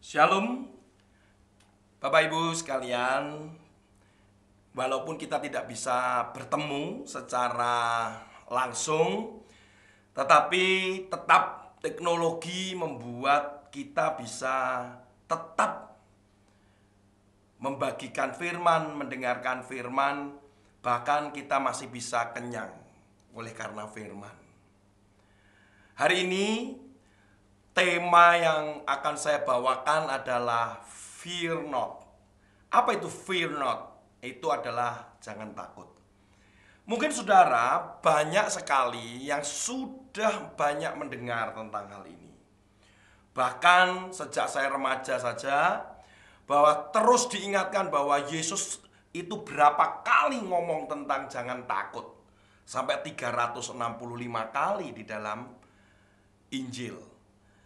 Shalom, Bapak Ibu sekalian. Walaupun kita tidak bisa bertemu secara langsung, tetapi tetap teknologi membuat kita bisa tetap membagikan firman, mendengarkan firman, bahkan kita masih bisa kenyang oleh karena firman. Hari ini tema yang akan saya bawakan adalah fear not. Apa itu fear not? Itu adalah jangan takut. Mungkin saudara banyak sekali yang sudah banyak mendengar tentang hal ini. Bahkan sejak saya remaja saja, bahwa terus diingatkan bahwa Yesus itu berapa kali ngomong tentang jangan takut. Sampai 365 kali di dalam Injil.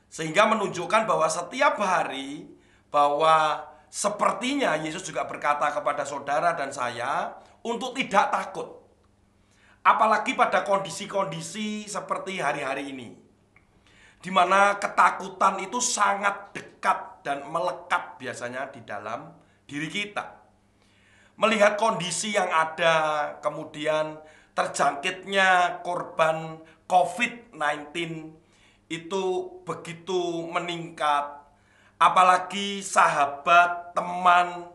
Sehingga menunjukkan bahwa setiap hari bahwa sepertinya Yesus juga berkata kepada saudara dan saya untuk tidak takut. Apalagi pada kondisi-kondisi seperti hari-hari ini, di mana ketakutan itu sangat dekat dan melekat biasanya di dalam diri kita. Melihat kondisi yang ada, kemudian terjangkitnya korban COVID-19 itu begitu meningkat. Apalagi sahabat, teman,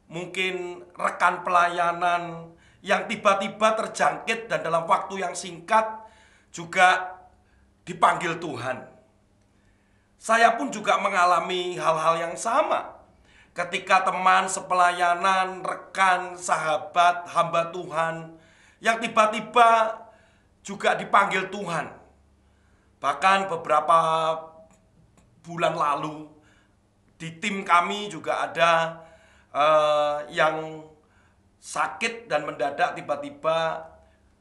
mungkin rekan pelayanan yang tiba-tiba terjangkit dan dalam waktu yang singkat juga dipanggil Tuhan. Saya pun juga mengalami hal-hal yang sama. Ketika teman sepelayanan, rekan, sahabat, hamba Tuhan yang tiba-tiba juga dipanggil Tuhan. Bahkan beberapa bulan lalu di tim kami juga ada yang sakit dan mendadak tiba-tiba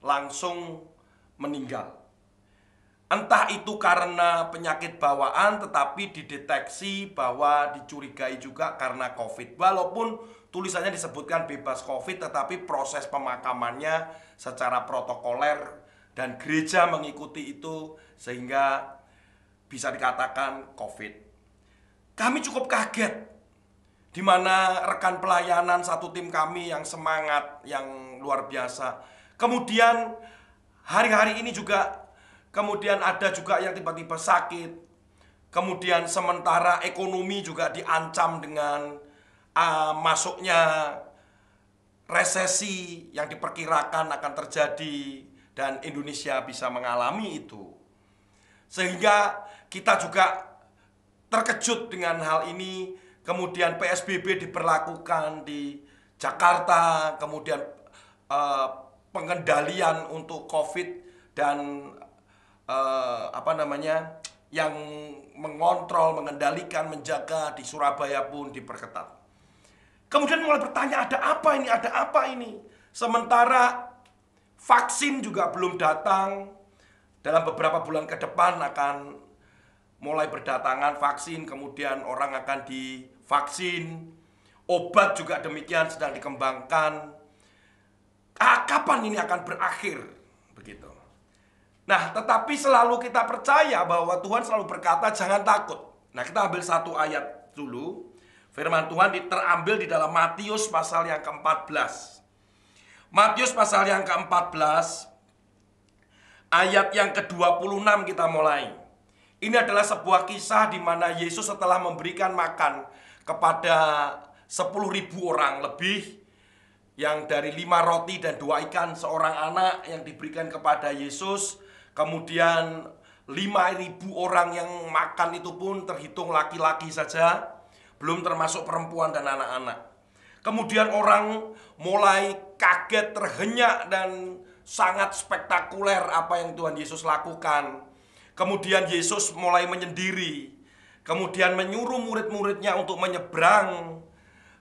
langsung meninggal. Entah itu karena penyakit bawaan tetapi dideteksi bahwa dicurigai juga karena COVID. Walaupun tulisannya disebutkan bebas COVID, tetapi proses pemakamannya secara protokoler dan gereja mengikuti itu sehingga bisa dikatakan COVID. Kami cukup kaget, di mana rekan pelayanan satu tim kami yang semangat, yang luar biasa. Kemudian hari-hari ini juga kemudian ada juga yang tiba-tiba sakit. Kemudian sementara ekonomi juga diancam dengan masuknya resesi yang diperkirakan akan terjadi dan Indonesia bisa mengalami itu. Sehingga kita juga terkejut dengan hal ini. Kemudian PSBB diberlakukan di Jakarta, kemudian pengendalian untuk COVID dan yang mengontrol, mengendalikan, menjaga di Surabaya pun diperketat. Kemudian mulai bertanya, ada apa ini? Ada apa ini? Sementara vaksin juga belum datang. Dalam beberapa bulan ke depan akan mulai berdatangan vaksin, kemudian orang akan divaksin. Obat juga demikian sedang dikembangkan. Kapan ini akan berakhir? Begitu. Nah, tetapi selalu kita percaya bahwa Tuhan selalu berkata jangan takut. Nah, kita ambil satu ayat dulu. Firman Tuhan terambil di dalam Matius pasal yang ke-14. Matius pasal yang ke-14 ayat yang ke-26 kita mulai. Ini adalah sebuah kisah di mana Yesus setelah memberikan makan kepada 10.000 orang lebih, yang dari 5 roti dan 2 ikan seorang anak yang diberikan kepada Yesus. Kemudian 5.000 orang yang makan itu pun terhitung laki-laki saja, belum termasuk perempuan dan anak-anak. Kemudian orang mulai kaget, terhenyak, dan sangat spektakuler apa yang Tuhan Yesus lakukan. Kemudian Yesus mulai menyendiri. Kemudian menyuruh murid-muridnya untuk menyeberang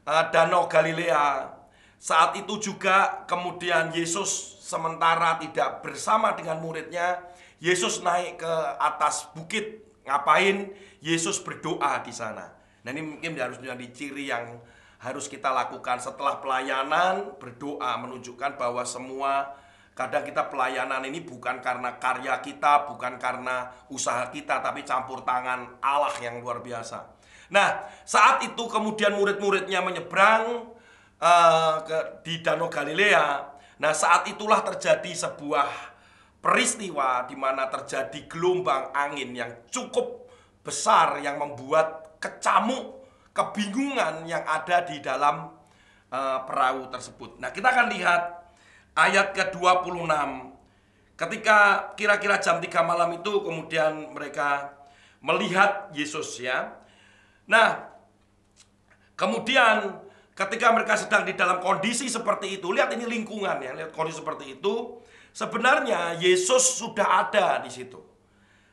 Danau Galilea. Saat itu juga kemudian Yesus sementara tidak bersama dengan muridnya, Yesus naik ke atas bukit. Ngapain? Yesus berdoa di sana. Nah, ini mungkin harus menjadi ciri yang harus kita lakukan setelah pelayanan. Berdoa menunjukkan bahwa semua, kadang kita pelayanan ini bukan karena karya kita, bukan karena usaha kita, tapi campur tangan Allah yang luar biasa. Nah, saat itu kemudian murid-muridnya menyeberang di Danau Galilea. Nah, saat itulah terjadi sebuah peristiwa di mana terjadi gelombang angin yang cukup besar yang membuat kecamuk, kebingungan yang ada di dalam perahu tersebut. Nah, kita akan lihat ayat ke-26. Ketika kira-kira jam 3 malam itu kemudian mereka melihat Yesus ya. Nah, kemudian ketika mereka sedang di dalam kondisi seperti itu, lihat ini lingkungan ya, lihat kondisi seperti itu. Sebenarnya Yesus sudah ada di situ.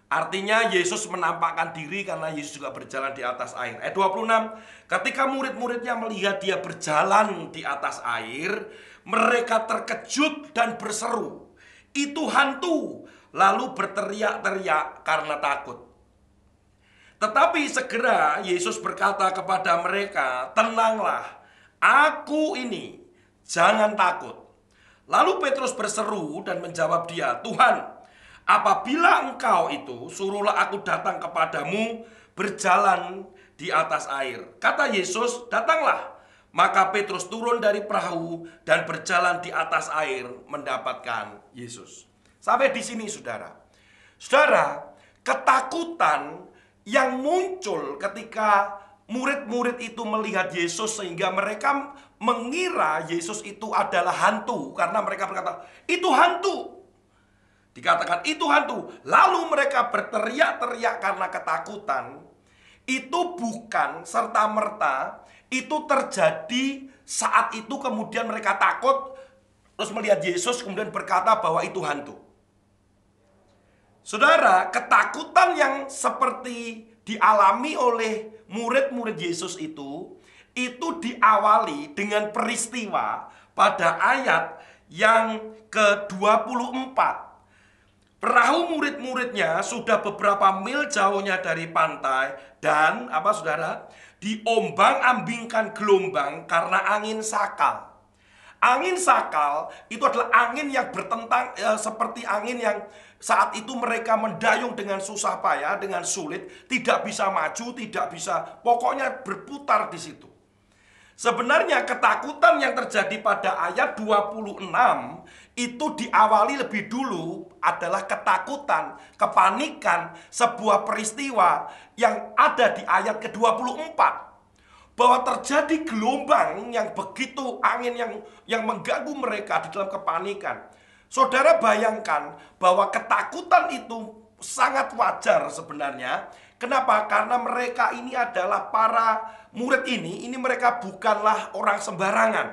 Artinya Yesus menampakkan diri karena Yesus juga berjalan di atas air. Ayat 26, ketika murid-muridnya melihat dia berjalan di atas air, mereka terkejut dan berseru, "Itu hantu!" Lalu berteriak-teriak karena takut. Tetapi segera Yesus berkata kepada mereka, "Tenanglah, aku ini, jangan takut." Lalu Petrus berseru dan menjawab dia, "Tuhan, apabila engkau itu, suruhlah aku datang kepadamu berjalan di atas air." Kata Yesus, "Datanglah." Maka Petrus turun dari perahu dan berjalan di atas air mendapatkan Yesus. Sampai di sini saudara. Saudara, ketakutan yang muncul ketika murid-murid itu melihat Yesus sehingga mereka mengira Yesus itu adalah hantu. Karena mereka berkata, "Itu hantu." Dikatakan itu hantu. Lalu mereka berteriak-teriak karena ketakutan. Itu bukan serta-merta itu terjadi saat itu kemudian mereka takut terus melihat Yesus kemudian berkata bahwa itu hantu. Saudara, ketakutan yang seperti dialami oleh murid-murid Yesus itu diawali dengan peristiwa pada ayat yang ke-24. Perahu murid-muridnya sudah beberapa mil jauhnya dari pantai dan apa saudara? Diombang-ambingkan gelombang karena angin sakal. Angin sakal itu adalah angin yang bertentang seperti angin yang saat itu mereka mendayung dengan susah payah, dengan sulit, tidak bisa maju, tidak bisa, pokoknya berputar di situ. Sebenarnya ketakutan yang terjadi pada ayat 26 itu diawali lebih dulu adalah ketakutan, kepanikan, sebuah peristiwa yang ada di ayat ke-24. Bahwa terjadi gelombang yang begitu, angin yang mengganggu mereka di dalam kepanikan. Saudara bayangkan bahwa ketakutan itu sangat wajar sebenarnya. Kenapa? Karena mereka ini adalah para murid ini mereka bukanlah orang sembarangan.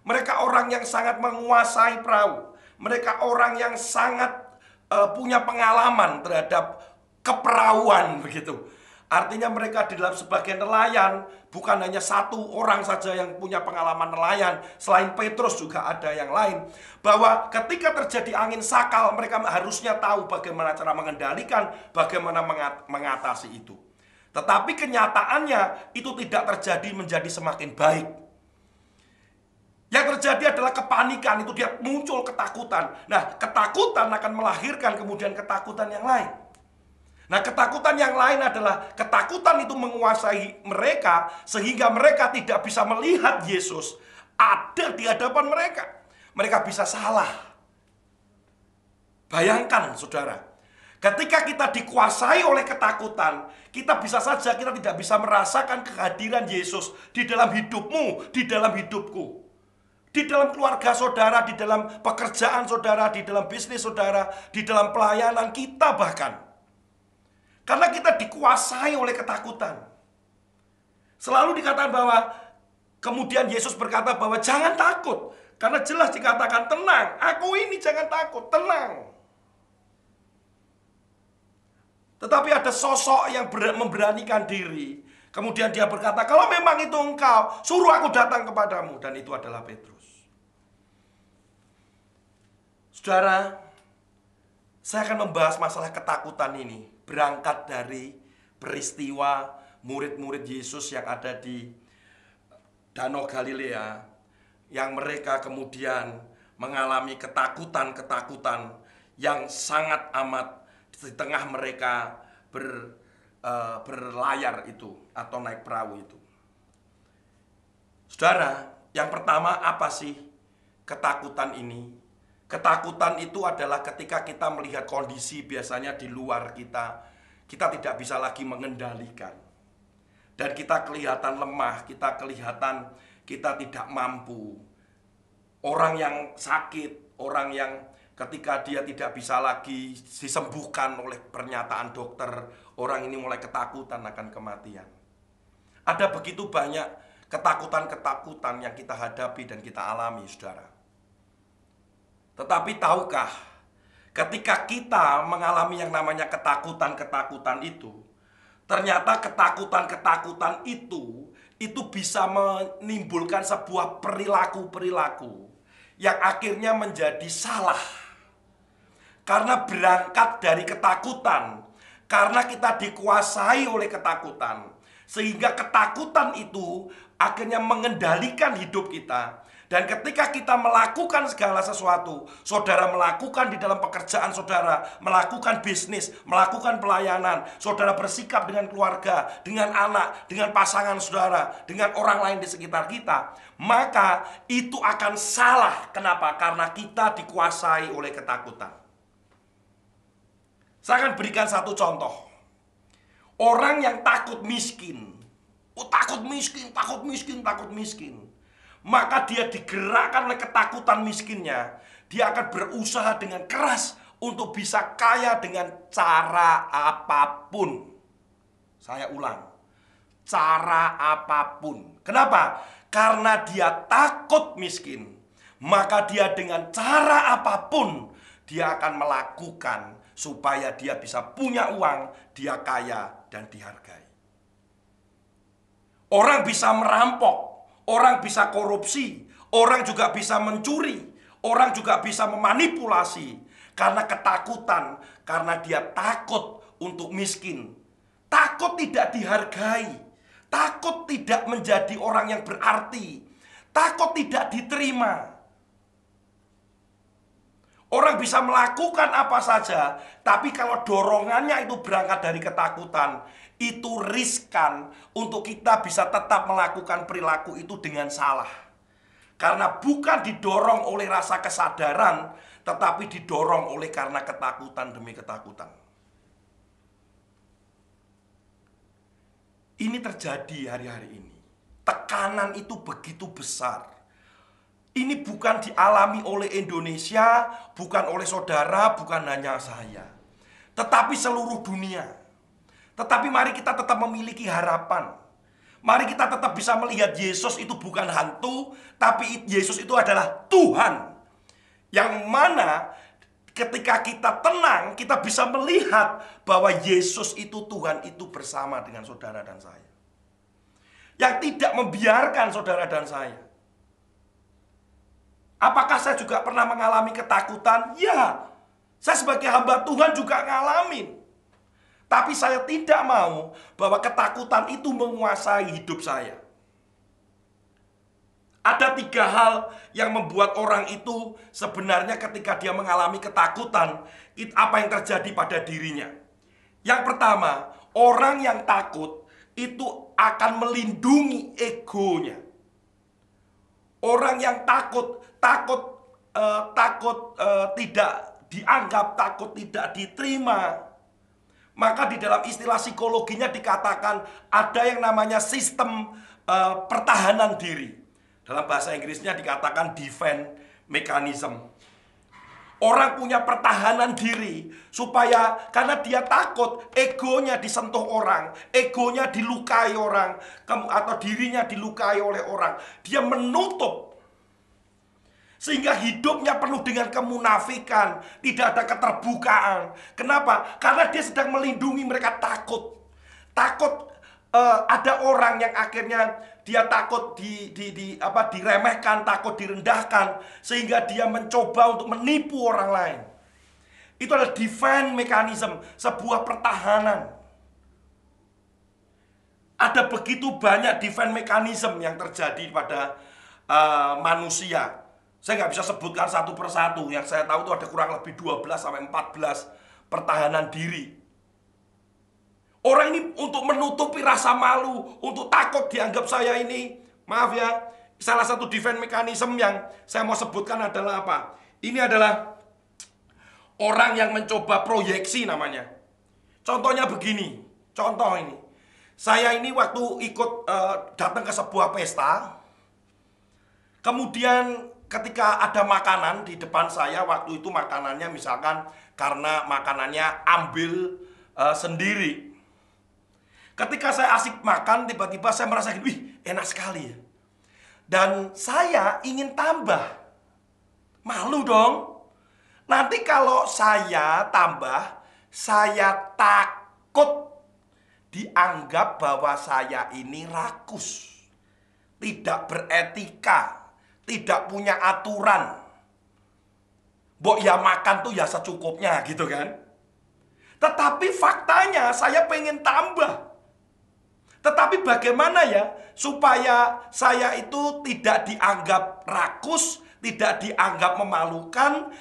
Mereka orang yang sangat menguasai perahu. Mereka orang yang sangat punya pengalaman terhadap keperahuan begitu. Artinya mereka di dalam sebagai nelayan, bukan hanya satu orang saja yang punya pengalaman nelayan. Selain Petrus juga ada yang lain. Bahwa ketika terjadi angin sakal, mereka harusnya tahu bagaimana cara mengendalikan, bagaimana mengatasi itu. Tetapi kenyataannya itu tidak terjadi menjadi semakin baik. Yang terjadi adalah kepanikan, itu dia muncul ketakutan. Nah, ketakutan akan melahirkan kemudian ketakutan yang lain. Nah, ketakutan yang lain adalah ketakutan itu menguasai mereka sehingga mereka tidak bisa melihat Yesus ada di hadapan mereka. Mereka bisa salah. Bayangkan, saudara, ketika kita dikuasai oleh ketakutan, kita bisa saja kita tidak bisa merasakan kehadiran Yesus di dalam hidupmu, di dalam hidupku. Di dalam keluarga saudara, di dalam pekerjaan saudara, di dalam bisnis saudara, di dalam pelayanan kita bahkan. Karena kita dikuasai oleh ketakutan. Selalu dikatakan bahwa kemudian Yesus berkata bahwa jangan takut. Karena jelas dikatakan tenang, aku ini jangan takut, tenang. Tetapi ada sosok yang memberanikan diri. Kemudian dia berkata, kalau memang itu engkau, suruh aku datang kepadamu. Dan itu adalah Petrus. Saudara, saya akan membahas masalah ketakutan ini. Berangkat dari peristiwa murid-murid Yesus yang ada di Danau Galilea, yang mereka kemudian mengalami ketakutan-ketakutan yang sangat amat. Di tengah mereka berlayar itu atau naik perahu itu. Saudara, yang pertama apa sih ketakutan ini? Ketakutan itu adalah ketika kita melihat kondisi biasanya di luar kita, kita tidak bisa lagi mengendalikan. Dan kita kelihatan lemah, kita kelihatan kita tidak mampu. Orang yang sakit, orang yang ketika dia tidak bisa lagi disembuhkan oleh pernyataan dokter, orang ini mulai ketakutan akan kematian. Ada begitu banyak ketakutan-ketakutan yang kita hadapi dan kita alami, saudara. Tetapi tahukah, ketika kita mengalami yang namanya ketakutan-ketakutan itu, ternyata ketakutan-ketakutan itu bisa menimbulkan sebuah perilaku-perilaku yang akhirnya menjadi salah. Karena berangkat dari ketakutan, karena kita dikuasai oleh ketakutan, sehingga ketakutan itu akhirnya mengendalikan hidup kita. Dan ketika kita melakukan segala sesuatu, saudara melakukan di dalam pekerjaan saudara, melakukan bisnis, melakukan pelayanan, saudara bersikap dengan keluarga, dengan anak, dengan pasangan saudara, dengan orang lain di sekitar kita, maka itu akan salah. Kenapa? Karena kita dikuasai oleh ketakutan. Saya akan berikan satu contoh. Orang yang takut miskin, takut miskin, maka dia digerakkan oleh ketakutan miskinnya. Dia akan berusaha dengan keras untuk bisa kaya dengan cara apapun. Saya ulang, cara apapun. Kenapa? Karena dia takut miskin, maka dia dengan cara apapun dia akan melakukan supaya dia bisa punya uang, dia kaya dan dihargai. Orang bisa merampok, orang bisa korupsi, orang juga bisa mencuri, orang juga bisa memanipulasi karena ketakutan, karena dia takut untuk miskin, takut tidak dihargai, takut tidak menjadi orang yang berarti, takut tidak diterima. Orang bisa melakukan apa saja, tapi kalau dorongannya itu berangkat dari ketakutan, itu riskan untuk kita bisa tetap melakukan perilaku itu dengan salah. Karena bukan didorong oleh rasa kesadaran, tetapi didorong oleh karena ketakutan demi ketakutan. Ini terjadi hari-hari ini. Tekanan itu begitu besar. Ini bukan dialami oleh Indonesia, bukan oleh saudara, bukan hanya saya, tetapi seluruh dunia. Tetapi mari kita tetap memiliki harapan. Mari kita tetap bisa melihat Yesus itu bukan hantu, tapi Yesus itu adalah Tuhan. Yang mana ketika kita tenang, kita bisa melihat bahwa Yesus itu Tuhan itu bersama dengan saudara dan saya. Yang tidak membiarkan saudara dan saya. Apakah saya juga pernah mengalami ketakutan? Ya, saya sebagai hamba Tuhan juga ngalamin. Tapi saya tidak mau bahwa ketakutan itu menguasai hidup saya. Ada 3 hal yang membuat orang itu sebenarnya ketika dia mengalami ketakutan, apa yang terjadi pada dirinya. Yang pertama, orang yang takut itu akan melindungi egonya. Orang yang takut tidak dianggap, takut tidak diterima, maka di dalam istilah psikologinya dikatakan ada yang namanya sistem pertahanan diri. Dalam bahasa Inggrisnya dikatakan defense mechanism. Orang punya pertahanan diri supaya karena dia takut egonya disentuh orang, egonya dilukai orang, atau dirinya dilukai oleh orang, dia menutup. Sehingga hidupnya penuh dengan kemunafikan, tidak ada keterbukaan. Kenapa? Karena dia sedang melindungi mereka. Takut ada orang yang akhirnya dia takut diremehkan, takut direndahkan, sehingga dia mencoba untuk menipu orang lain. Itu adalah defense mechanism, sebuah pertahanan. Ada begitu banyak defense mechanism yang terjadi pada manusia. Saya nggak bisa sebutkan satu persatu. Yang saya tahu itu ada kurang lebih 12 sampai 14 pertahanan diri. Orang ini untuk menutupi rasa malu, untuk takut dianggap saya ini, maaf ya, salah satu defense mechanism yang saya mau sebutkan adalah apa? Ini adalah orang yang mencoba proyeksi namanya. Contohnya begini, contoh ini. Saya ini waktu ikut datang ke sebuah pesta, kemudian ketika ada makanan di depan saya, waktu itu makanannya misalkan karena makanannya ambil sendiri. Ketika saya asik makan, tiba-tiba saya merasa gini, wih enak sekali ya. Dan saya ingin tambah. Malu dong. Nanti kalau saya tambah, saya takut dianggap bahwa saya ini rakus, tidak beretika, tidak punya aturan. Mbok ya makan tuh ya secukupnya gitu kan. Tetapi faktanya saya pengen tambah. Tetapi bagaimana ya supaya saya itu tidak dianggap rakus, tidak dianggap memalukan?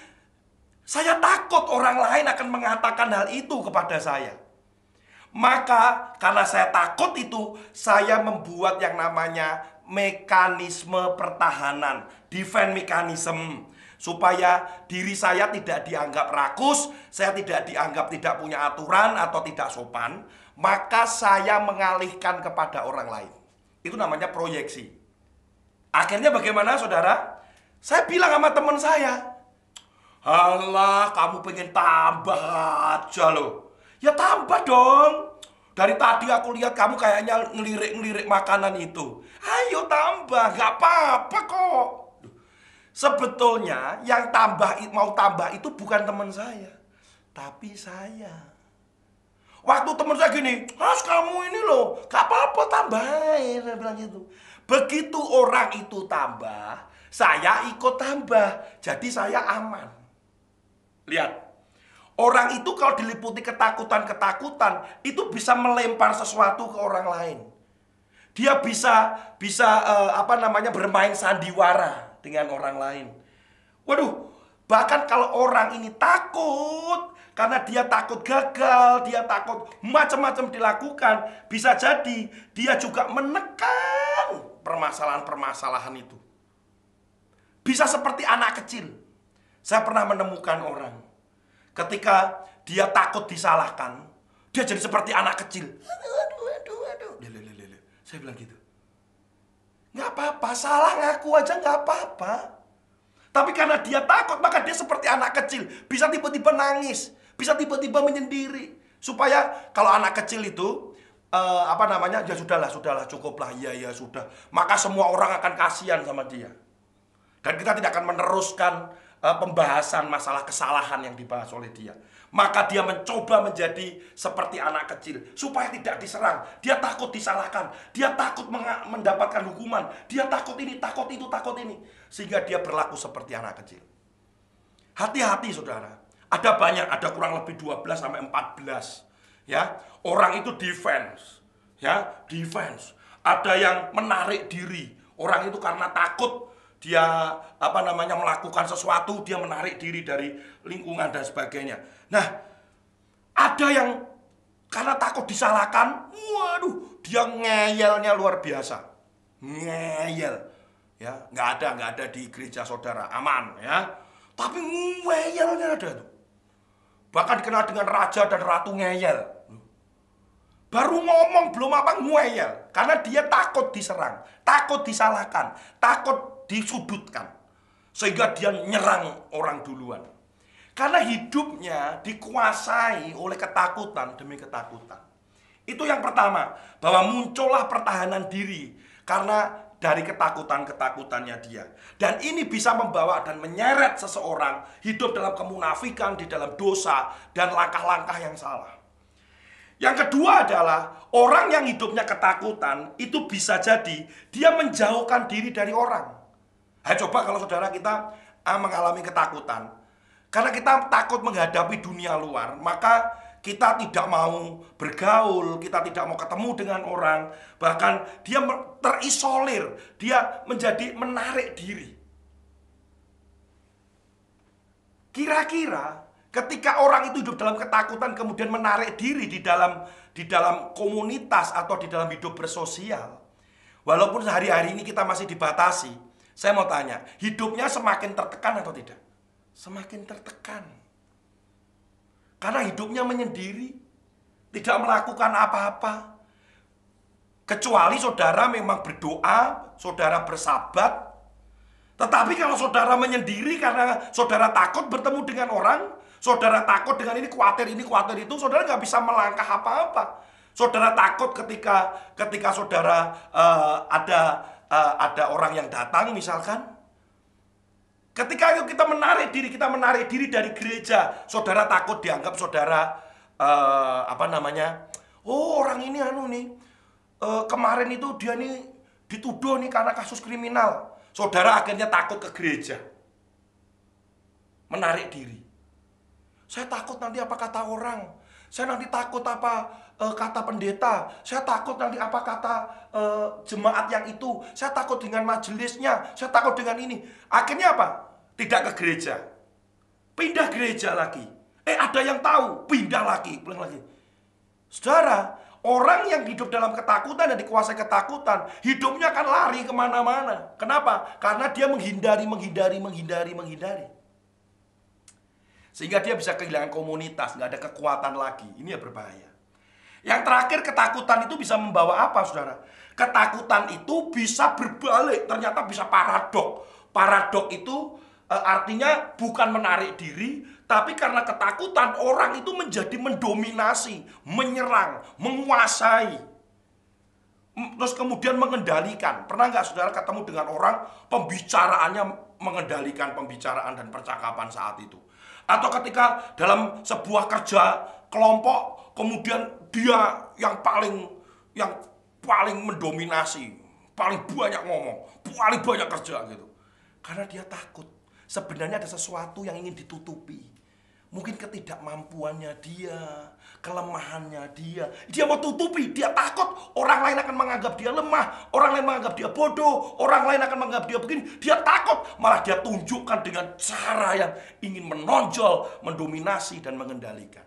Saya takut orang lain akan mengatakan hal itu kepada saya. Maka karena saya takut itu, saya membuat yang namanya mekanisme pertahanan, defense mechanism, supaya diri saya tidak dianggap rakus, saya tidak dianggap tidak punya aturan atau tidak sopan. Maka saya mengalihkan kepada orang lain. Itu namanya proyeksi. Akhirnya bagaimana saudara? Saya bilang sama teman saya, "Halah, kamu pengen tambah aja loh." Ya tambah dong. Dari tadi aku lihat kamu kayaknya ngelirik-ngelirik makanan itu. Ayo tambah, gak apa-apa kok. Sebetulnya yang mau tambah itu bukan teman saya, tapi saya. Waktu teman saya gini, "Mas kamu ini loh, gak apa-apa tambahin," saya bilang gitu. Begitu orang itu tambah, saya ikut tambah. Jadi saya aman. Lihat, orang itu kalau diliputi ketakutan-ketakutan, itu bisa melempar sesuatu ke orang lain. Dia bisa bermain sandiwara dengan orang lain. Waduh, bahkan kalau orang ini takut, karena dia takut gagal, dia takut macam-macam dilakukan, bisa jadi dia juga menekan permasalahan-permasalahan itu. Bisa seperti anak kecil. Saya pernah menemukan orang, ketika dia takut disalahkan, dia jadi seperti anak kecil. Aduh. Saya bilang gitu. Nggak apa-apa, salah ngaku aja nggak apa-apa. Tapi karena dia takut, maka dia seperti anak kecil. Bisa tiba-tiba nangis, bisa tiba-tiba menyendiri. Supaya kalau anak kecil itu, ya sudahlah, cukuplah, ya sudah. Maka semua orang akan kasihan sama dia. Dan kita tidak akan meneruskan pembahasan masalah kesalahan yang dibahas oleh dia. Maka dia mencoba menjadi seperti anak kecil supaya tidak diserang. Dia takut disalahkan, dia takut mendapatkan hukuman, dia takut ini, takut itu, takut ini, sehingga dia berlaku seperti anak kecil. Hati-hati saudara. Ada kurang lebih 12 sampai 14 ya. Orang itu defense, ya, defense. Ada yang menarik diri. Orang itu karena takut dia melakukan sesuatu, dia menarik diri dari lingkungan dan sebagainya. Nah, ada yang karena takut disalahkan, waduh, dia ngeyelnya luar biasa. Ngeyel. Ya, nggak ada di gereja saudara, aman ya. Tapi ngeyelnya ada tuh. Bahkan dikenal dengan raja dan ratu ngeyel. Baru ngomong belum apa ngeyel, karena dia takut diserang, takut disalahkan, takut disudutkan, sehingga dia nyerang orang duluan. Karena hidupnya dikuasai oleh ketakutan demi ketakutan. Itu yang pertama, bahwa muncullah pertahanan diri karena dari ketakutan-ketakutannya dia. Dan ini bisa membawa dan menyeret seseorang hidup dalam kemunafikan, di dalam dosa, dan langkah-langkah yang salah. Yang kedua adalah orang yang hidupnya ketakutan, itu bisa jadi dia menjauhkan diri dari orang. Coba kalau saudara kita mengalami ketakutan, karena kita takut menghadapi dunia luar, maka kita tidak mau bergaul, kita tidak mau ketemu dengan orang. Bahkan dia terisolir, dia menjadi menarik diri. Kira-kira Ketika orang itu hidup dalam ketakutan kemudian menarik diri di dalam komunitas atau di dalam hidup bersosial, walaupun sehari-hari ini kita masih dibatasi, saya mau tanya, hidupnya semakin tertekan atau tidak? Semakin tertekan. Karena hidupnya menyendiri, tidak melakukan apa-apa. Kecuali saudara memang berdoa, saudara bersabat. Tetapi kalau saudara menyendiri karena saudara takut bertemu dengan orang, saudara takut dengan ini khawatir itu, saudara nggak bisa melangkah apa-apa. Saudara takut ketika saudara ada orang yang datang misalkan. Ketika kita menarik diri dari gereja, saudara takut dianggap saudara oh orang ini kemarin itu dia nih dituduh nih karena kasus kriminal. Saudara akhirnya takut ke gereja, menarik diri. Saya takut nanti apa kata orang. Saya nanti takut apa kata pendeta. Saya takut nanti apa kata jemaat yang itu. Saya takut dengan majelisnya. Saya takut dengan ini. Akhirnya apa? Tidak ke gereja. Pindah gereja lagi. Ada yang tahu, pindah lagi, pulang lagi. Saudara, orang yang hidup dalam ketakutan dan dikuasai ketakutan, hidupnya akan lari kemana-mana. Kenapa? Karena dia menghindari. Sehingga dia bisa kehilangan komunitas, nggak ada kekuatan lagi. Ini ya berbahaya. Yang terakhir, ketakutan itu bisa membawa apa, saudara? Ketakutan itu bisa berbalik, ternyata bisa paradok. Paradok itu artinya bukan menarik diri, tapi karena ketakutan orang itu menjadi mendominasi, menyerang, menguasai, terus kemudian mengendalikan. Pernah nggak saudara ketemu dengan orang pembicaraannya mengendalikan pembicaraan dan percakapan saat itu? Atau ketika dalam sebuah kerja kelompok, kemudian dia yang paling mendominasi, paling banyak ngomong, paling banyak kerja gitu. Karena dia takut. Sebenarnya ada sesuatu yang ingin ditutupi. Mungkin ketidakmampuannya dia, kelemahannya dia. Dia mau tutupi, dia takut orang lain akan menganggap dia lemah, orang lain menganggap dia bodoh, orang lain akan menganggap dia begini. Dia takut, malah dia tunjukkan dengan cara yang ingin menonjol, mendominasi dan mengendalikan.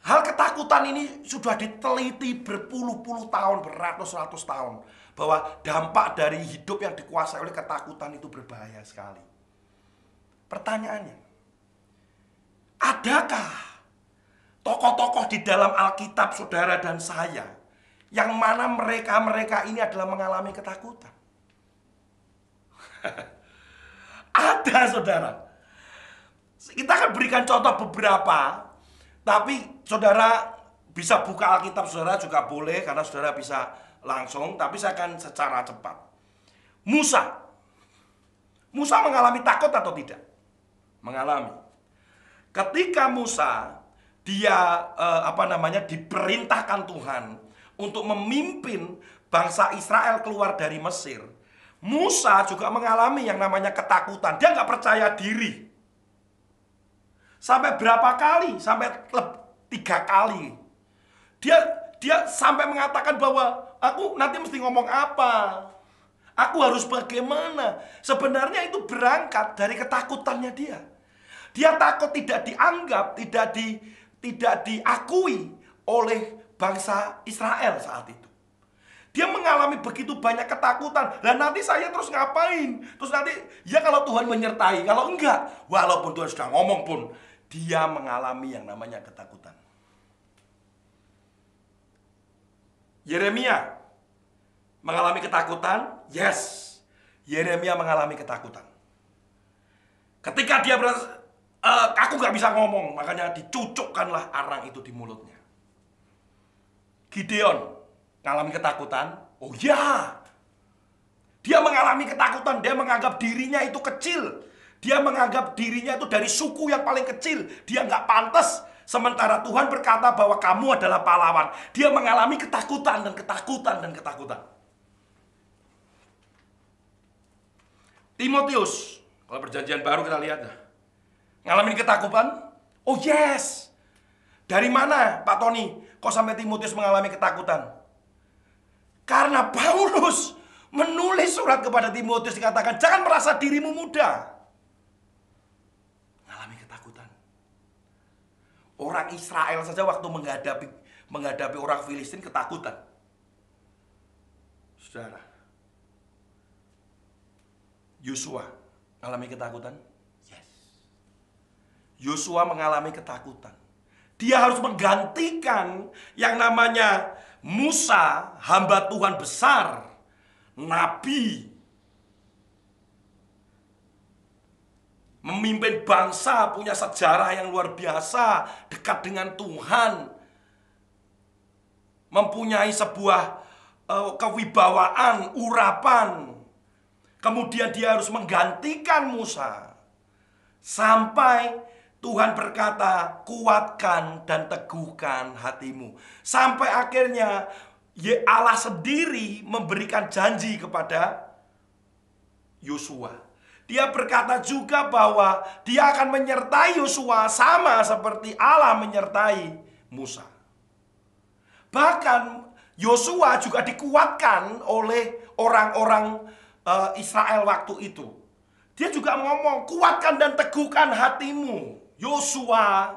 Hal ketakutan ini sudah diteliti berpuluh-puluh tahun, beratus-ratus tahun, bahwa dampak dari hidup yang dikuasai oleh ketakutan itu berbahaya sekali. Pertanyaannya, adakah tokoh-tokoh di dalam Alkitab saudara dan saya yang mana mereka ini adalah mengalami ketakutan? Ada, saudara. Kita akan berikan contoh beberapa, tapi saudara bisa buka Alkitab saudara juga boleh, karena saudara bisa langsung, tapi saya akan secara cepat. Musa mengalami takut atau tidak? Mengalami. Ketika Musa dia diperintahkan Tuhan untuk memimpin bangsa Israel keluar dari Mesir, Musa juga mengalami yang namanya ketakutan. Dia nggak percaya diri. Sampai berapa kali? Sampai 3 kali. Dia sampai mengatakan bahwa aku nanti mesti ngomong apa? Aku harus bagaimana? Sebenarnya itu berangkat dari ketakutannya dia. Dia takut tidak dianggap, tidak diakui oleh bangsa Israel saat itu. Dia mengalami begitu banyak ketakutan. Dan nanti saya terus ngapain? Terus nanti, ya kalau Tuhan menyertai, kalau enggak, walaupun Tuhan sudah ngomong pun, dia mengalami yang namanya ketakutan. Yeremia mengalami ketakutan? Yes. Yeremia mengalami ketakutan. Ketika dia berasa, aku gak bisa ngomong, makanya dicucukkanlah arang itu di mulutnya. Gideon mengalami ketakutan? Oh ya. Dia mengalami ketakutan, dia menganggap dirinya itu kecil. Dia menganggap dirinya itu dari suku yang paling kecil. Dia gak pantas. Sementara Tuhan berkata bahwa kamu adalah pahlawan. Dia mengalami ketakutan dan ketakutan dan ketakutan. Timotius, kalau perjanjian baru kita lihat dah. Ngalamin ketakutan? Oh yes. Dari mana Pak Tony kok sampai Timotius mengalami ketakutan? Karena Paulus menulis surat kepada Timotius dikatakan, jangan merasa dirimu muda. Mengalami ketakutan. Orang Israel saja waktu menghadapi orang Filistin ketakutan. Saudara, Yosua mengalami ketakutan? Yes. Yosua mengalami ketakutan. Dia harus menggantikan yang namanya Musa, hamba Tuhan besar, nabi, memimpin bangsa, punya sejarah yang luar biasa, dekat dengan Tuhan, mempunyai sebuah kewibawaan, urapan. Kemudian dia harus menggantikan Musa. Sampai Tuhan berkata, kuatkan dan teguhkan hatimu. Sampai akhirnya Allah sendiri memberikan janji kepada Yosua. Dia berkata juga bahwa dia akan menyertai Yosua sama seperti Allah menyertai Musa. Bahkan Yosua juga dikuatkan oleh orang-orang Israel waktu itu. Dia juga ngomong, kuatkan dan teguhkan hatimu, Yosua.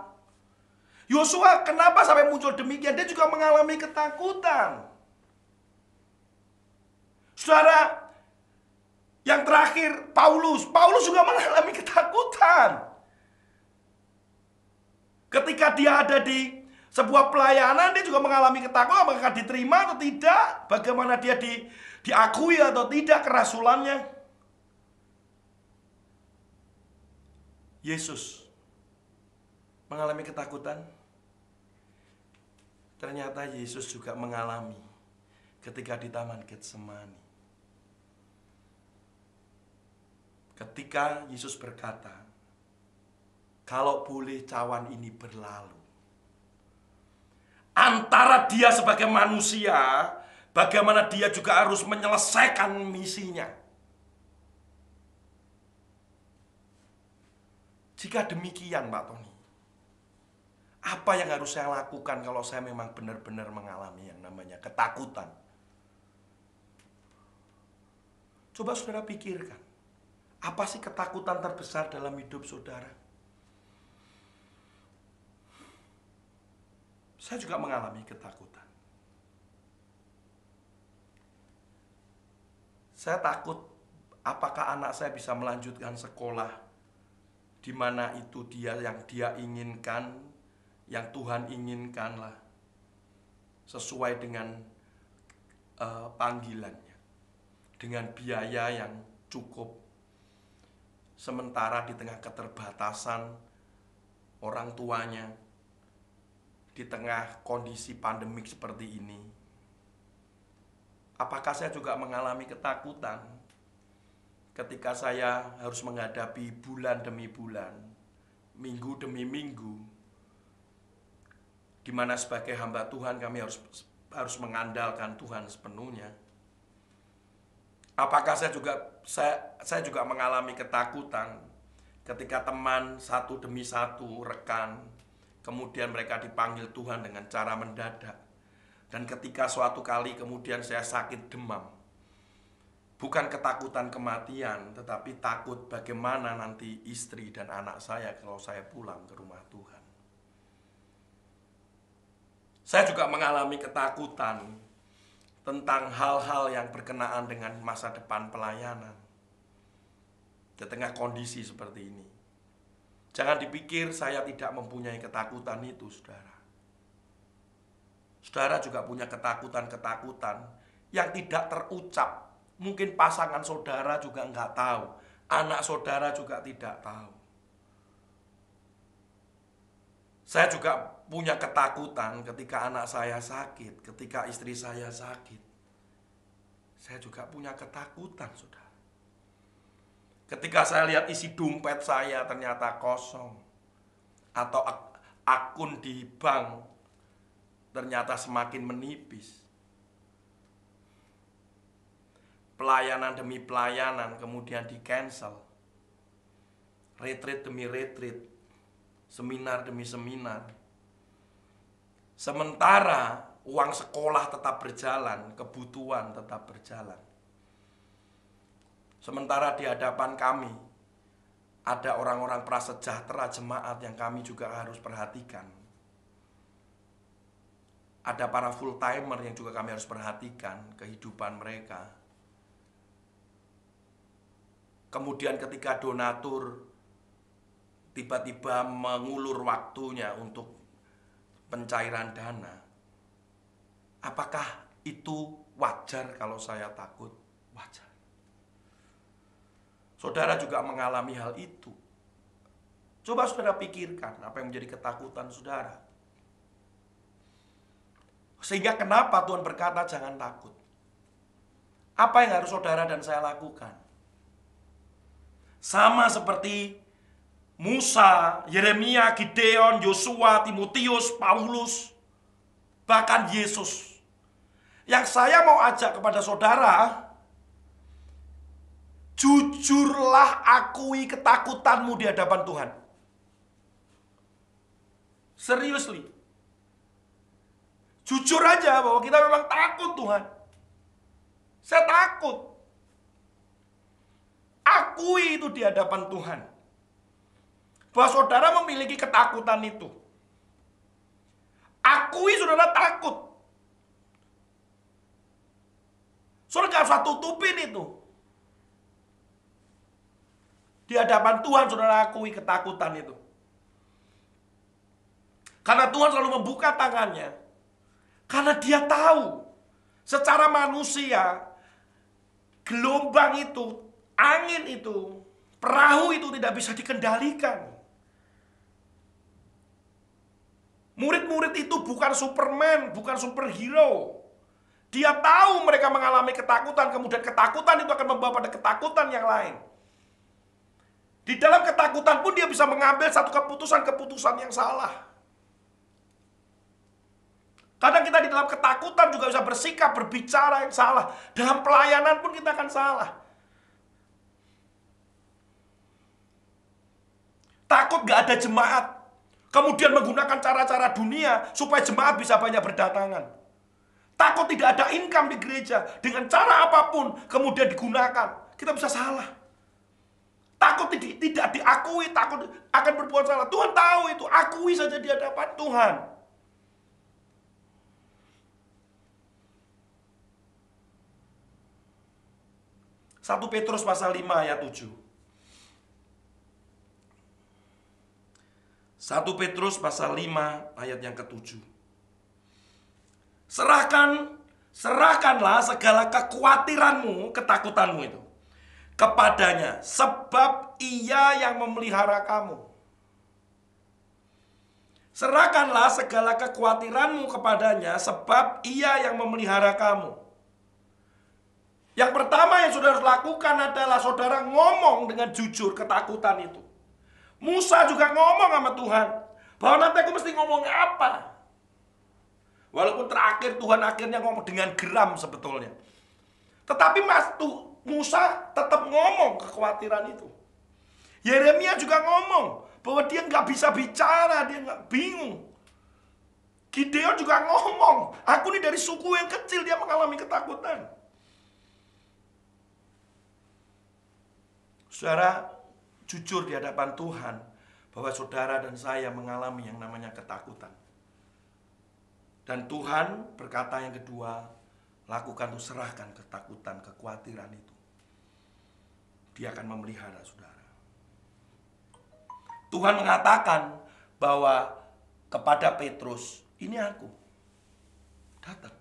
Yosua kenapa sampai muncul demikian? Dia juga mengalami ketakutan. Saudara, yang terakhir Paulus juga mengalami ketakutan. Ketika dia ada di sebuah pelayanan, dia juga mengalami ketakutan apakah diterima atau tidak, bagaimana dia diakui atau tidak kerasulannya. Yesus mengalami ketakutan. Ternyata Yesus juga mengalami ketika di Taman Getsemani. Ketika Yesus berkata, kalau boleh cawan ini berlalu. Antara dia sebagai manusia, bagaimana dia juga harus menyelesaikan misinya. Jika demikian Pak Tony, apa yang harus saya lakukan kalau saya memang benar-benar mengalami yang namanya ketakutan? Coba saudara pikirkan, apa sih ketakutan terbesar dalam hidup saudara? Saya juga mengalami ketakutan. Saya takut apakah anak saya bisa melanjutkan sekolah di mana itu yang dia inginkan, yang Tuhan inginkan lah, sesuai dengan panggilannya, dengan biaya yang cukup. Sementara di tengah keterbatasan orang tuanya, di tengah kondisi pandemik seperti ini, apakah saya juga mengalami ketakutan ketika saya harus menghadapi bulan demi bulan, minggu demi minggu, di mana sebagai hamba Tuhan kami harus mengandalkan Tuhan sepenuhnya. Apakah saya juga mengalami ketakutan ketika teman satu demi satu, rekan, kemudian mereka dipanggil Tuhan dengan cara mendadak. Dan ketika suatu kali kemudian saya sakit demam, bukan ketakutan kematian, tetapi takut bagaimana nanti istri dan anak saya kalau saya pulang ke rumah Tuhan. Saya juga mengalami ketakutan tentang hal-hal yang berkenaan dengan masa depan pelayanan di tengah kondisi seperti ini. Jangan dipikir saya tidak mempunyai ketakutan itu, saudara. Saudara juga punya ketakutan-ketakutan yang tidak terucap. Mungkin pasangan saudara juga enggak tahu, anak saudara juga tidak tahu. Saya juga punya ketakutan ketika anak saya sakit, ketika istri saya sakit. Saya juga punya ketakutan, saudara. Ketika saya lihat isi dompet saya ternyata kosong, atau akun di bank ternyata semakin menipis. Pelayanan demi pelayanan kemudian di-cancel. Retreat demi retreat, seminar demi seminar. Sementara uang sekolah tetap berjalan, kebutuhan tetap berjalan. Sementara di hadapan kami ada orang-orang prasejahtera jemaat yang kami juga harus perhatikan. ada para full timer yang juga kami harus perhatikan kehidupan mereka. Kemudian ketika donatur tiba-tiba mengulur waktunya untuk pencairan dana, apakah itu wajar kalau saya takut? Wajar. Saudara juga mengalami hal itu. Coba saudara pikirkan apa yang menjadi ketakutan saudara. Sehingga kenapa Tuhan berkata jangan takut. Apa yang harus saudara dan saya lakukan? Sama seperti Musa, Yeremia, Gideon, Yosua, Timotius, Paulus, bahkan Yesus. Yang saya mau ajak kepada saudara, jujurlah akui ketakutanmu di hadapan Tuhan. Seriously. Jujur aja bahwa kita memang takut Tuhan. Saya takut. Akui itu di hadapan Tuhan. Bahwa saudara memiliki ketakutan itu. Akui saudara takut. Saudara gak usah tutupin itu. Di hadapan Tuhan saudara akui ketakutan itu. Karena Tuhan selalu membuka tangannya. Karena dia tahu secara manusia gelombang itu, angin itu, perahu itu tidak bisa dikendalikan. Murid-murid itu bukan Superman, bukan superhero. Dia tahu mereka mengalami ketakutan, kemudian ketakutan itu akan membawa pada ketakutan yang lain. Di dalam ketakutan pun dia bisa mengambil satu keputusan-keputusan yang salah. Kadang kita di dalam ketakutan juga bisa bersikap, berbicara yang salah. Dalam pelayanan pun kita akan salah. Takut gak ada jemaat. Kemudian menggunakan cara-cara dunia supaya jemaat bisa banyak berdatangan. Takut tidak ada income di gereja. Dengan cara apapun kemudian digunakan. Kita bisa salah. Takut tidak diakui, takut akan berbuat salah. Tuhan tahu itu, akui saja di hadapan Tuhan. Satu Petrus pasal 5 ayat 7. 1 Petrus pasal 5 ayat yang ke-7. Serahkanlah segala kekhawatiranmu, ketakutanmu itu kepadanya, sebab ia yang memelihara kamu. Serahkanlah segala kekhawatiranmu kepadanya, sebab ia yang memelihara kamu. Yang pertama yang saudara harus lakukan adalah saudara ngomong dengan jujur ketakutan itu. Musa juga ngomong sama Tuhan, bahwa nanti aku mesti ngomong apa. Walaupun terakhir Tuhan akhirnya ngomong dengan geram sebetulnya. Tetapi Musa tetap ngomong kekhawatiran itu. Yeremia juga ngomong bahwa dia nggak bisa bicara, dia nggak bingung. Gideon juga ngomong, aku ini dari suku yang kecil, dia mengalami ketakutan. Saudara, jujur di hadapan Tuhan bahwa saudara dan saya mengalami yang namanya ketakutan. Dan Tuhan berkata yang kedua, lakukan itu, serahkan ketakutan, kekhawatiran itu. Dia akan memelihara saudara. Tuhan mengatakan bahwa kepada Petrus, ini aku, datang.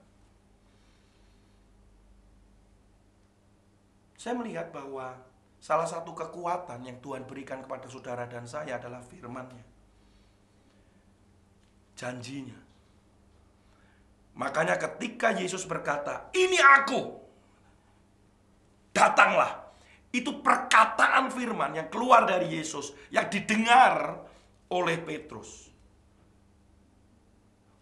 Saya melihat bahwa salah satu kekuatan yang Tuhan berikan kepada saudara dan saya adalah firman-Nya. Janjinya. Makanya ketika Yesus berkata, ini aku, datanglah. Itu perkataan firman yang keluar dari Yesus, yang didengar oleh Petrus.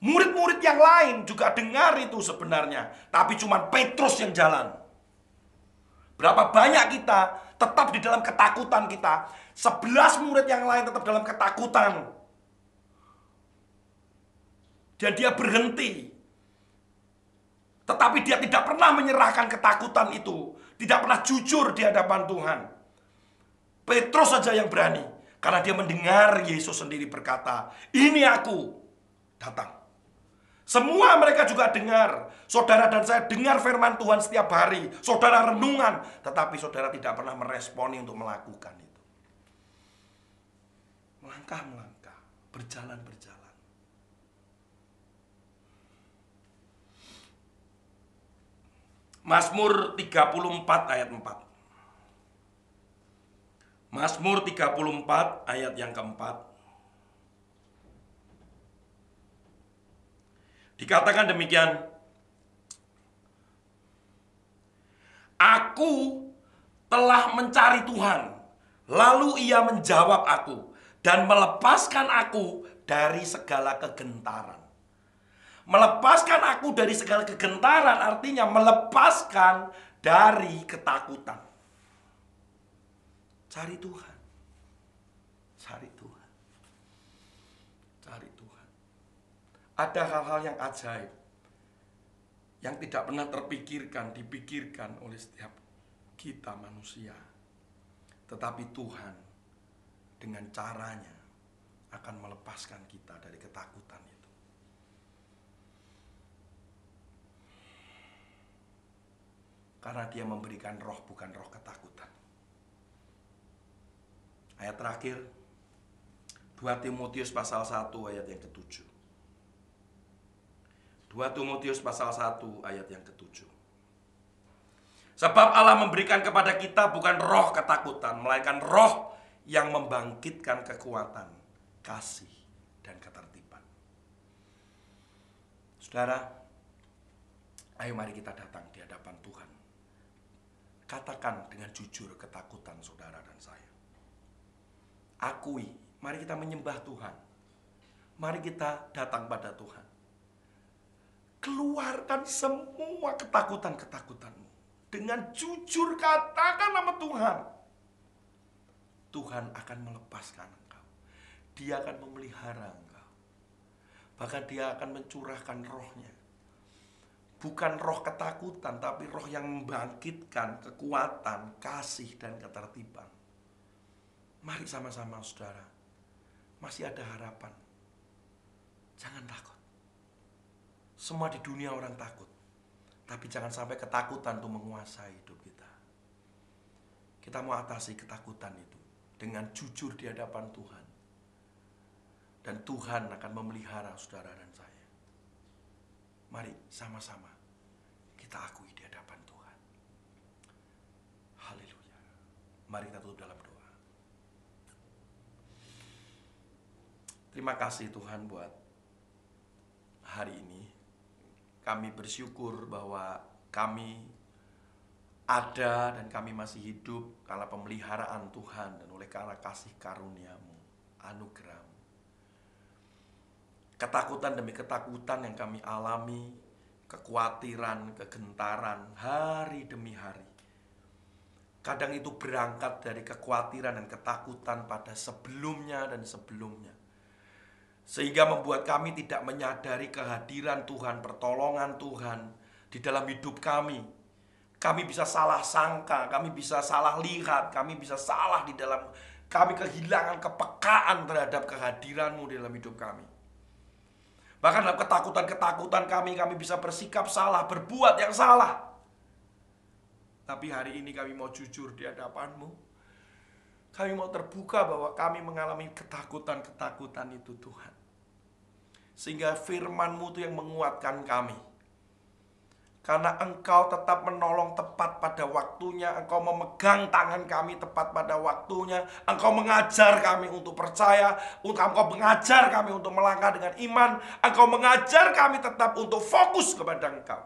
Murid-murid yang lain juga dengar itu sebenarnya, tapi cuma Petrus yang jalan. Berapa banyak kita tetap di dalam ketakutan kita. 11 murid yang lain tetap dalam ketakutan. Dan dia berhenti. Tetapi dia tidak pernah menyerahkan ketakutan itu. Tidak pernah jujur di hadapan Tuhan. Petrus saja yang berani. Karena dia mendengar Yesus sendiri berkata, ini aku, datang. Semua mereka juga dengar. Saudara dan saya dengar firman Tuhan setiap hari. Saudara renungan, tetapi saudara tidak pernah meresponi untuk melakukan itu. Melangkah-melangkah, berjalan-berjalan. Mazmur 34 ayat 4. Mazmur 34 ayat yang keempat. Dikatakan demikian, aku telah mencari Tuhan, lalu Ia menjawab aku dan melepaskan aku dari segala kegentaran. Melepaskan aku dari segala kegentaran artinya melepaskan dari ketakutan. Cari Tuhan. Cari Tuhan. Cari Tuhan. Ada hal-hal yang ajaib yang tidak pernah terpikirkan, dipikirkan oleh setiap kita manusia. Tetapi Tuhan dengan caranya akan melepaskan kita dari ketakutan itu. Karena Dia memberikan roh, bukan roh ketakutan. Ayat terakhir 2 Timotius pasal 1 ayat yang ke-7. 2 Timotius pasal 1 ayat yang ke-7. Sebab Allah memberikan kepada kita bukan roh ketakutan, melainkan roh yang membangkitkan kekuatan, kasih, dan ketertiban. Saudara, ayo mari kita datang di hadapan Tuhan. Katakan dengan jujur ketakutan saudara dan saya. Akui, mari kita menyembah Tuhan. Mari kita datang pada Tuhan. Keluarkan semua ketakutan-ketakutanmu. Dengan jujur katakan nama Tuhan. Tuhan akan melepaskan engkau. Dia akan memelihara engkau. Bahkan Dia akan mencurahkan rohnya. Bukan roh ketakutan, tapi roh yang membangkitkan kekuatan, kasih, dan ketertiban. Mari sama-sama saudara. Masih ada harapan. Jangan takut. Semua di dunia orang takut. Tapi jangan sampai ketakutan itu menguasai hidup kita. Kita mau atasi ketakutan itu dengan jujur di hadapan Tuhan. Dan Tuhan akan memelihara saudara dan saya. Mari sama-sama kita akui di hadapan Tuhan. Haleluya. Mari kita tutup dalam doa. Terima kasih Tuhan buat hari ini. Kami bersyukur bahwa kami ada dan kami masih hidup karena pemeliharaan Tuhan dan oleh karena kasih karunia-Mu, anugerah-Mu. Ketakutan demi ketakutan yang kami alami, kekhawatiran, kegentaran hari demi hari. Kadang itu berangkat dari kekhawatiran dan ketakutan pada sebelumnya dan sebelumnya. Sehingga membuat kami tidak menyadari kehadiran Tuhan, pertolongan Tuhan di dalam hidup kami. Kami bisa salah sangka, kami bisa salah lihat, kami bisa salah di dalam, kami kehilangan kepekaan terhadap kehadiran-Mu di dalam hidup kami. Bahkan dalam ketakutan-ketakutan kami bisa bersikap salah, berbuat yang salah. Tapi hari ini kami mau jujur di hadapan-Mu. Kami mau terbuka bahwa kami mengalami ketakutan-ketakutan itu Tuhan. Sehingga firman-Mu itu yang menguatkan kami. Karena Engkau tetap menolong tepat pada waktunya. Engkau memegang tangan kami tepat pada waktunya. Engkau mengajar kami untuk percaya. Engkau mengajar kami untuk melangkah dengan iman. Engkau mengajar kami tetap untuk fokus kepada Engkau.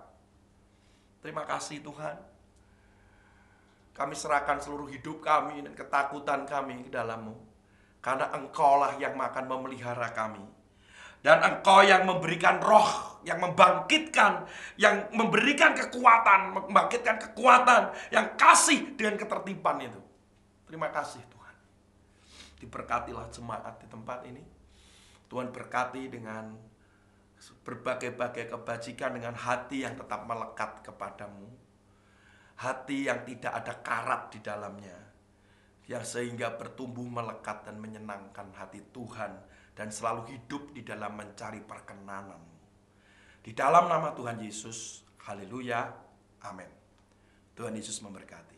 Terima kasih Tuhan. Kami serahkan seluruh hidup kami dan ketakutan kami ke dalam-Mu. Karena Engkaulah yang akan memelihara kami. Dan Engkau yang memberikan roh, yang membangkitkan, yang memberikan kekuatan, membangkitkan kekuatan, yang kasih dengan ketertiban itu. Terima kasih Tuhan. Diberkatilah jemaat di tempat ini. Tuhan berkati dengan berbagai-bagai kebajikan, dengan hati yang tetap melekat kepadamu. Hati yang tidak ada karat di dalamnya, yang sehingga bertumbuh melekat dan menyenangkan hati Tuhan, dan selalu hidup di dalam mencari perkenanan-Mu. Di dalam nama Tuhan Yesus, haleluya, amin. Tuhan Yesus memberkati.